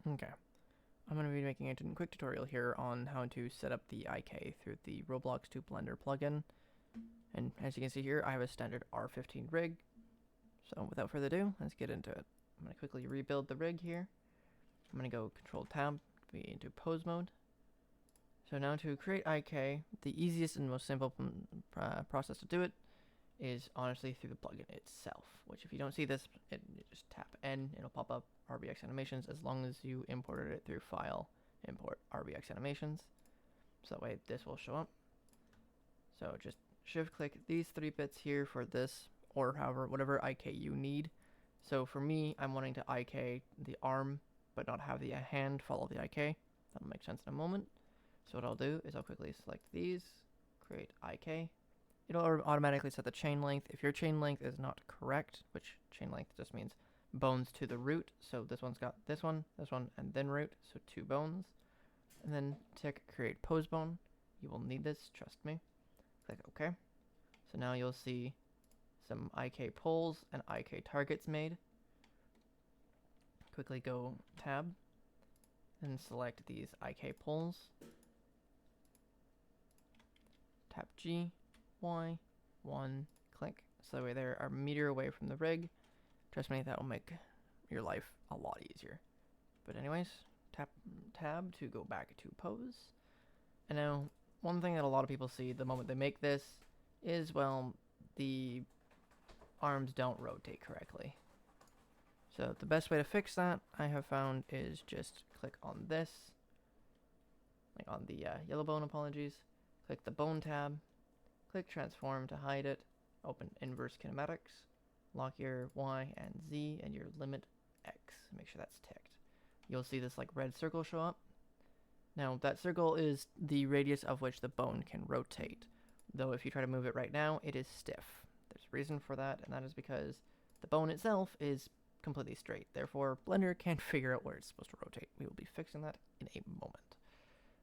Okay, I'm going to be making a quick tutorial here on how to set up the IK through the Roblox to Blender plugin. And as you can see here, I have a standard R15 rig. So without further ado, let's get into it. I'm going to quickly rebuild the rig here. I'm going to go Control Tab to be into pose mode. So now to create IK, the easiest and most simple process to do it is honestly through the plugin itself, which if you don't see this, you just tap N, it'll pop up RBX animations as long as you imported it through File, Import RBX animations. So that way this will show up. So just shift click these 3 bits here for this, or however, whatever IK you need. So for me, I'm wanting to IK the arm, but not have the hand follow the IK. That'll make sense in a moment. So what I'll do is I'll quickly select these, create IK. It'll automatically set the chain length. If your chain length is not correct, which chain length just means bones to the root, so this one's got this one, and then root, so 2 bones. And then tick create pose bone. You will need this, trust me. Click OK. So now you'll see some IK poles and IK targets made. Quickly go tab and select these IK poles. Tap G, Y, 1, click. So that way they are a meter away from the rig. Trust me, that will make your life a lot easier. But anyways, tap tab to go back to pose. And now, one thing that a lot of people see the moment they make this is, well, the arms don't rotate correctly. So the best way to fix that, I have found, is just click on this, like on the yellow bone, apologies. Click the bone tab, click transform to hide it, open inverse kinematics, lock your Y and Z and your limit X, make sure that's ticked. You'll see this like red circle show up. Now that circle is the radius of which the bone can rotate, though if you try to move it right now, it is stiff. There's a reason for that, and that is because the bone itself is completely straight. Therefore, Blender can't figure out where it's supposed to rotate. We will be fixing that in a moment.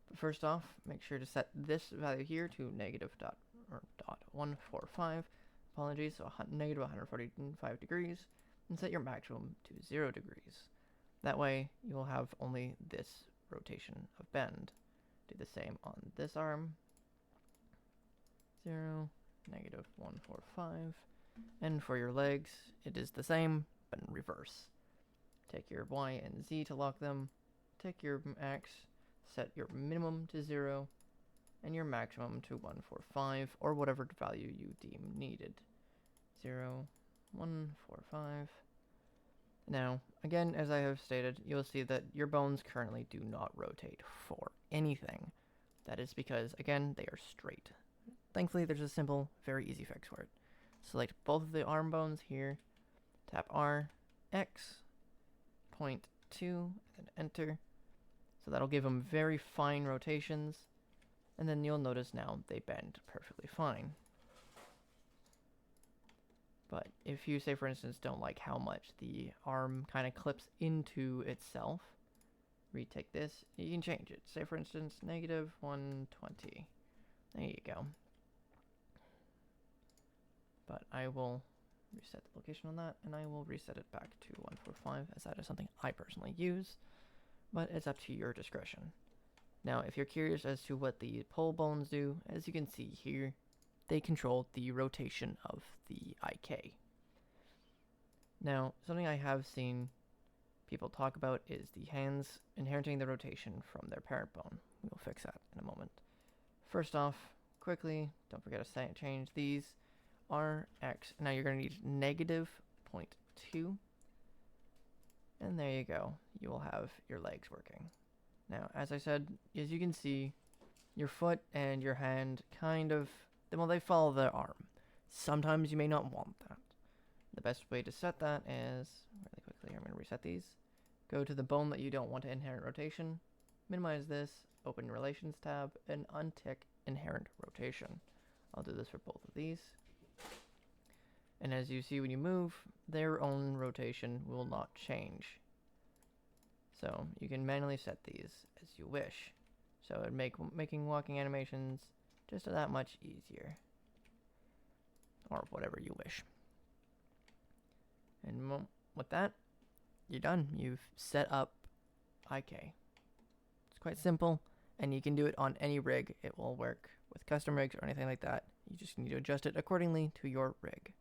But first off, make sure to set this value here to -.145. Apologies, so negative 145 degrees, and set your maximum to 0 degrees. That way, you will have only this rotation of bend. Do the same on this arm. 0, -145. And for your legs, it is the same, but in reverse. Take your Y and Z to lock them. Take your X, set your minimum to 0, and your maximum to 145, or whatever value you deem needed. 0, 145. Now, again, as I have stated, you'll see that your bones currently do not rotate for anything. That is because, again, they are straight. Thankfully, there's a simple, very easy fix for it. Select both of the arm bones here, tap R, X, point 2, and then enter. So that'll give them very fine rotations, and then you'll notice now they bend perfectly fine. But if you, say for instance, don't like how much the arm kind of clips into itself, retake this, you can change it. Say for instance, -120. There you go. But I will reset the location on that, and I will reset it back to 145, as that is something I personally use. But it's up to your discretion. Now, if you're curious as to what the pole bones do, as you can see here, they control the rotation of the IK. Now, something I have seen people talk about is the hands inheriting the rotation from their parent bone. We will fix that in a moment. First off, quickly, don't forget to change these. RX. Now you're going to need -0.2. And there you go. You will have your legs working. Now, as I said, as you can see, your foot and your hand kind of, well, they follow the arm. Sometimes you may not want that. The best way to set that is, really quickly, I'm going to reset these. Go to the bone that you don't want to inherent rotation. Minimize this, open Relations tab, and untick Inherent Rotation. I'll do this for both of these. And as you see when you move, their own rotation will not change. So you can manually set these as you wish. So it'd make making walking animations just that much easier. Or whatever you wish. And with that, you're done. You've set up IK. It's quite simple, and you can do it on any rig. It will work with custom rigs or anything like that. You just need to adjust it accordingly to your rig.